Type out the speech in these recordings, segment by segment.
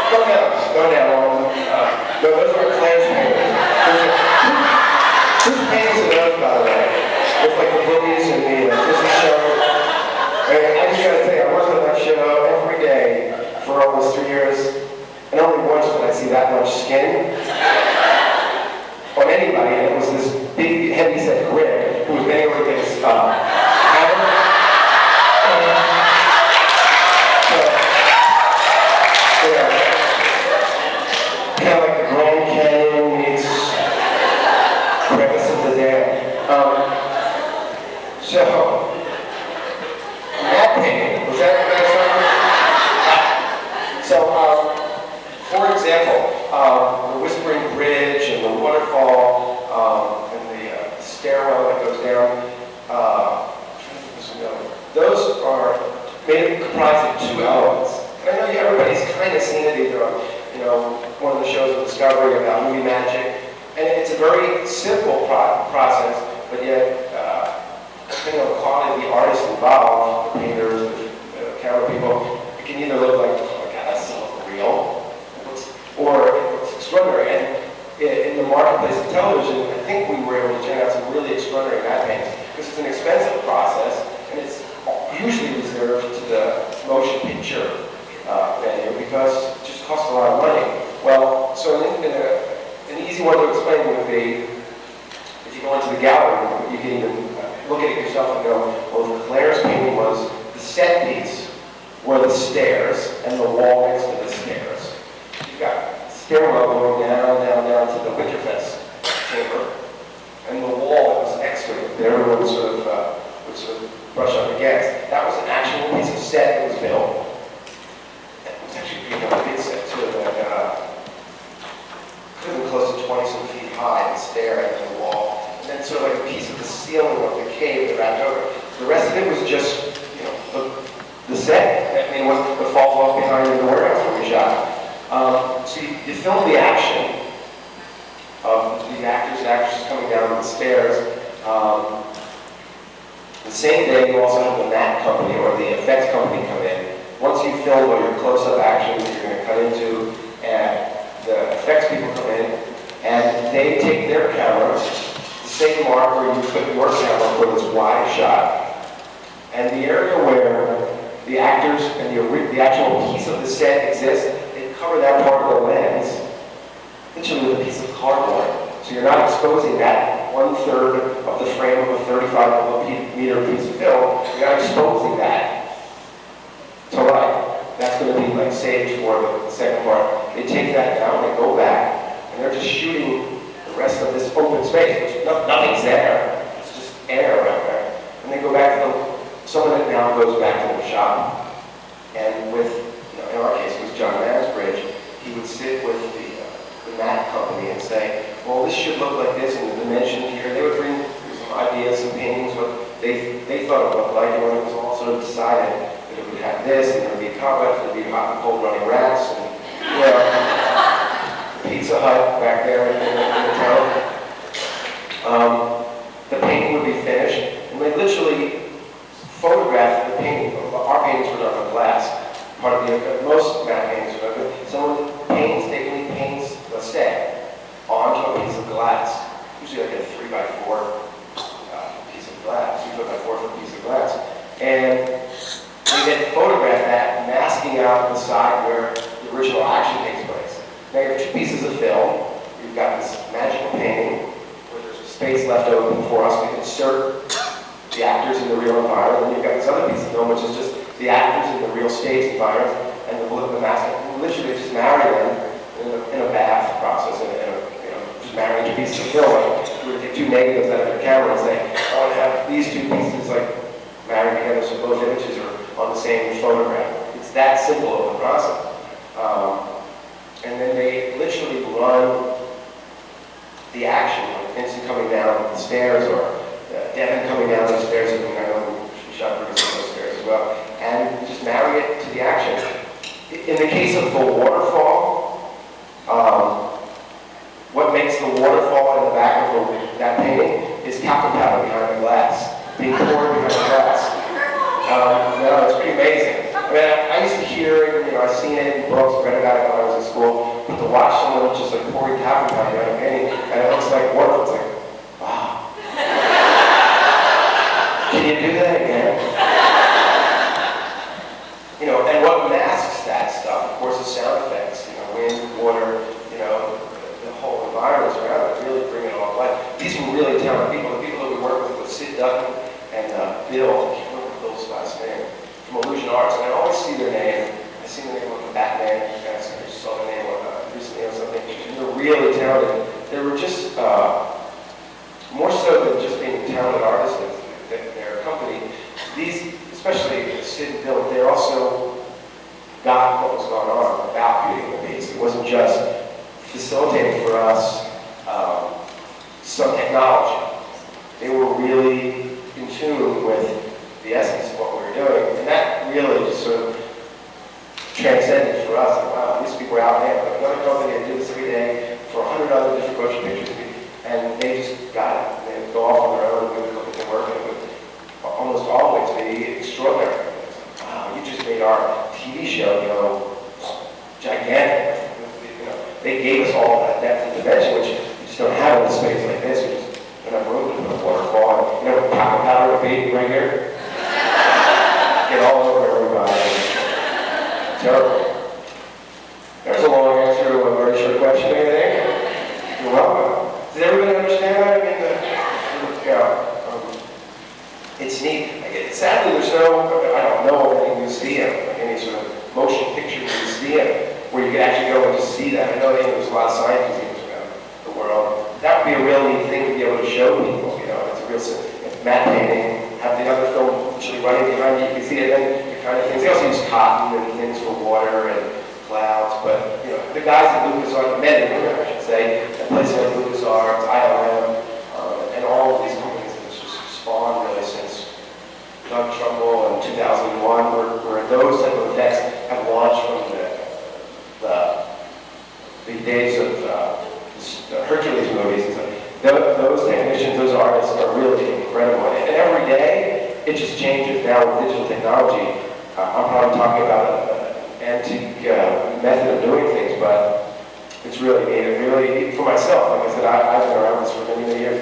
Go down. No, those are Claire's paintings. Whose paintings are those, by the way? It's like the movies and the Disney show. And I just gotta tell you, I worked on that show every day for almost 3 years, and only once did I see that much skin on anybody, and it was this big, heavy-set grid who was bending over to get his hammer. Kind of like the Grand Canyon meets crevice of the dam. So, that painting, was that something? So, for example, the Whispering Bridge and the waterfall and the stairwell that goes down, those are comprised of 2 elements. And I know everybody's kind of seen it either on, one of the shows of Discovery about movie magic, and it's a very simple process, but yet, depending on the quality of the artists involved, the painters, the camera people, it can either look like, oh my God, that's so real, or it looks extraordinary. And in the marketplace of television, I think we were able to turn out some really extraordinary matte paintings, because it's an expensive process, and it's usually reserved to the motion picture venue because it just costs a lot of money. Well, so an easy one to explain would be, if you go into the gallery, you can even look at it yourself and go, well, Claire's painting was the set piece were the stairs and the wall next to the stairs. You've got stairwell going down to the Winterfest chamber, and the wall that was next to it that everyone would sort of brush up against. That was an actual piece of set that was built. It was actually a big set too, that could have been close to 20-some feet high, the stair and the wall. And then sort of like a piece of the ceiling of the cave that wrapped over. The rest of it was just, the set. I mean, what falls off behind in the warehouse when we shot. So you film the action of the actors and actresses coming down the stairs. The same day, you also have the matte company or the effects company come in. Once you film all your close-up actions that you're going to cut into, and the effects people come in, and they take their cameras, the same mark where you put your camera for this wide shot, and the area where the actors and the actual piece of the set exists, they cover that part of the lens, literally with a piece of cardboard. So you're not exposing that 1/3 of the frame of a 35-millimeter piece of film. You're not exposing that to light. That's going to be like saved for the second part. They take that down, they go back, and they're just shooting the rest of this open space, which nothing's there. It's just air around there. And they go back to some of it now goes back to the shop. And with, in our case, it was John Mansbridge, he would sit with the matte company and say, well, this should look like this, and the dimension here. They would bring some ideas, some paintings, what they thought it looked like, and when it was all sort of decided that it would have this, and there would be a complex, there would be hot and cold running rats, and Pizza Hut back there in the town. The painting would be finished, and they literally photographed the painting. Our paintings were done on glass. Part of most matte paintings were done. Someone painstakingly paints the set onto a piece of glass, usually like a 3x4 piece of glass, 3x4 piece of glass, and they then photograph that, masking out the side where the original action takes place. Now you have 2 pieces of film. You've got this magical painting where there's space left open for us to insert the actors in the real environment, and you've got this other piece of film which is just the actors in the real stage environment and the mask. And literally just marry them in a bath process, just marrying 2 pieces of film. Like, you would take 2 negatives out of your camera and say, I want to have these 2 pieces like married together so both images are on the same photograph. It's that simple of a process. And then they literally run the action, like Vincent coming down the stairs or Devin coming down the stairs, and I know we shot pretty on those stairs as well, and just marry it to the action. In the case of the waterfall, what makes the waterfall in the back of that painting is talcum powder behind the glass, being poured behind the glass. It's pretty amazing. I mean, I used to hear it, I've seen it in books, read about it when I was in and it's just like pouring turpentine on a painting, and it looks like work. It's like, wow. Can you do that again? You know, and what masks that stuff, of course, is sound effects. You know, wind, water, you know, the whole environment around it really bring it all to life. These are really talented people. The people that we work with Sid Dutton and Bill, I can't remember Bill's last name, from Illusion Arts, and I always see their name. I see the name of the Batman, and I just saw the name recently or something. And they're really talented. They were just more so than just being talented artists that their company. These, especially Sid and Bill, they also got what was going on about Beauty and the Beast. It wasn't just facilitating for us some technology. They were really in tune with the essence of what we were doing, and that really just sort of transcended for us. Like, wow, these people were out there, but another company that did this every day for 100 other different motion pictures, and they just got it. They would go off on their own and do the work, and it would almost always be extraordinary. Like, wow, you just made our TV show, you know, gigantic. You know, they gave us all that depth and dimension, which you just don't have in a space like this. You just don't have room to put a waterfall. You know, pocket powder a baby right here. Get all over everybody. Terrible. There's a long answer to a very short question, I think. You're welcome. Does everybody understand that? It's neat. Sadly, there's I don't know of any museum, any sort of motion picture museum where you can actually go and just see that. I know there's a lot of science museums around the world. That would be a real neat thing to be able to show people. You know, it's a real matte painting, have the other film actually running behind you. You can see it, and the kind of things. They also use cotton and things for water and clouds. But you know, the guys at LucasArts, the men in I should say, at places like LucasArts, ILM, and all of these companies that have just spawned really since Doug Trumbull in 2001, where those type of effects have launched from the days of the Hercules movies. And so those technicians, those artists are really incredible. And every day, it just changes now with digital technology. I'm probably talking about an antique method of doing things, but it's really neat. It really, for myself, like I said, I've been around this for many, many years.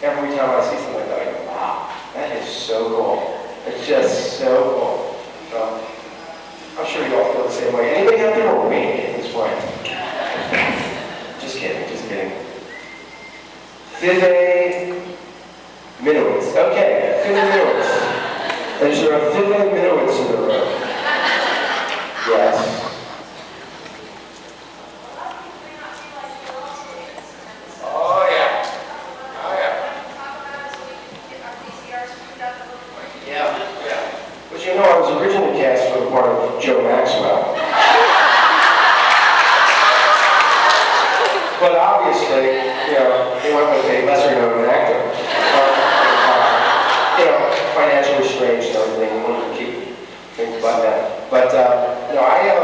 Every time I see something like that, I go, wow, that is so cool. It's just so cool. I'm sure you all feel the same way. Anybody out there are wink at this point? Just kidding, just kidding. Vive Minowitz. Okay, Vive Minowitz. Is there a Vive Minowitz in the room? Yes. I was originally cast for the part of Joe Maxwell. But obviously, you know, they went with a lesser-known actor. You know, financially strange and everything, wanted to keep things buttoned down. But, you know,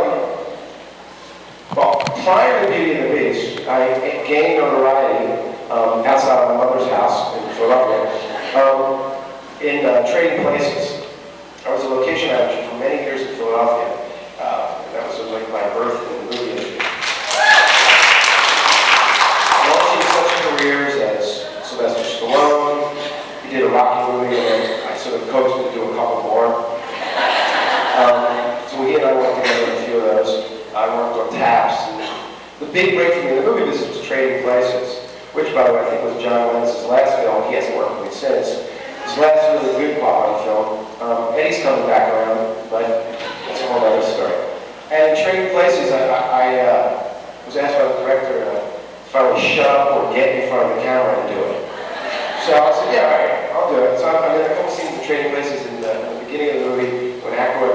well, prior to Beauty and the Beast, I gained notoriety outside of my mother's house in Philadelphia in Trading Places. I was a location manager for many years in Philadelphia. That was sort of like my birth in the movie industry. Launching such careers as Sylvester Stallone. He did a Rocky movie, and then I sort of coached him to do a couple more. So he and I worked together on a few of those. I worked on Taps. And the big break for me in the movie business was Trading Places, which, by the way, I think was John Lentz's last film. He hasn't worked with me since. His last really good quality film. Eddie's coming back around, but that's a whole other story. And Trading Places, I was asked by the director to finally shut up or get in front of the camera and do it. So I said, yeah, all right, I'll do it. So I'm in a couple scenes of Trading Places in the beginning of the movie when Aykroyd